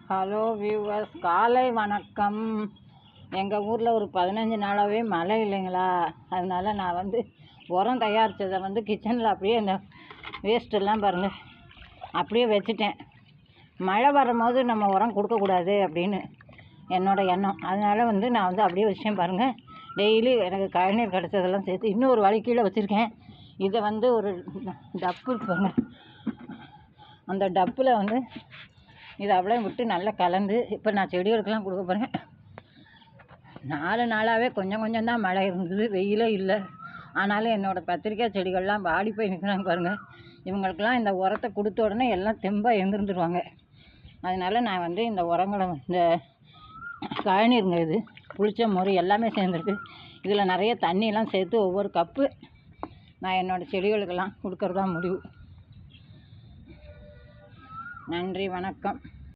Hello viewers, காலை வணக்கம். எங்கள் ஊரில் ஒரு 15 நாளாகவே மழை இல்லைங்களா, அதனால நான் உரம் தயாரித்ததை கிச்சனில் அப்படியே இந்த வேஸ்ட்டெல்லாம் பாருங்கள் அப்படியே வச்சுட்டேன். மழை வரும்போது நம்ம உரம் கொடுக்கக்கூடாது அப்படின்னு என்னோடய எண்ணம். அதனால் நான் அப்படியே வச்சேன் பாருங்கள். டெய்லி எனக்கு கழிநீர் கிடச்சதெல்லாம் சேர்த்து இன்னொரு வழி கீழே வச்சுருக்கேன். இதை ஒரு டப்பு பாருங்க, அந்த டப்பில் இதை அப்படியே விட்டு நல்லா கலந்து இப்போ நான் செடிகளுக்கெல்லாம் கொடுக்க போகிறேன். 4 நாளாகவே கொஞ்சம் தான் மழை இருந்தது, வெயிலே இல்லை. ஆனாலும் என்னோடய கத்திரிக்காய் செடிகள்லாம் வாடி போய் நிற்கிறாங்க பாருங்கள். இவங்களுக்கெல்லாம் இந்த உரத்தை கொடுத்த உடனே எல்லாம் தெம்பாக எழுந்திருந்துருவாங்க. அதனால் நான் இந்த உரங்களை இந்த கழிநீருங்க, இது புளிச்ச மோர் எல்லாமே சேர்ந்துருக்கு. இதில் நிறைய தண்ணியெல்லாம் சேர்த்து ஒவ்வொரு கப்பு நான் என்னோடய செடிகளுக்கெல்லாம் கொடுக்கறதா முடிவு. நன்றி, வணக்கம்.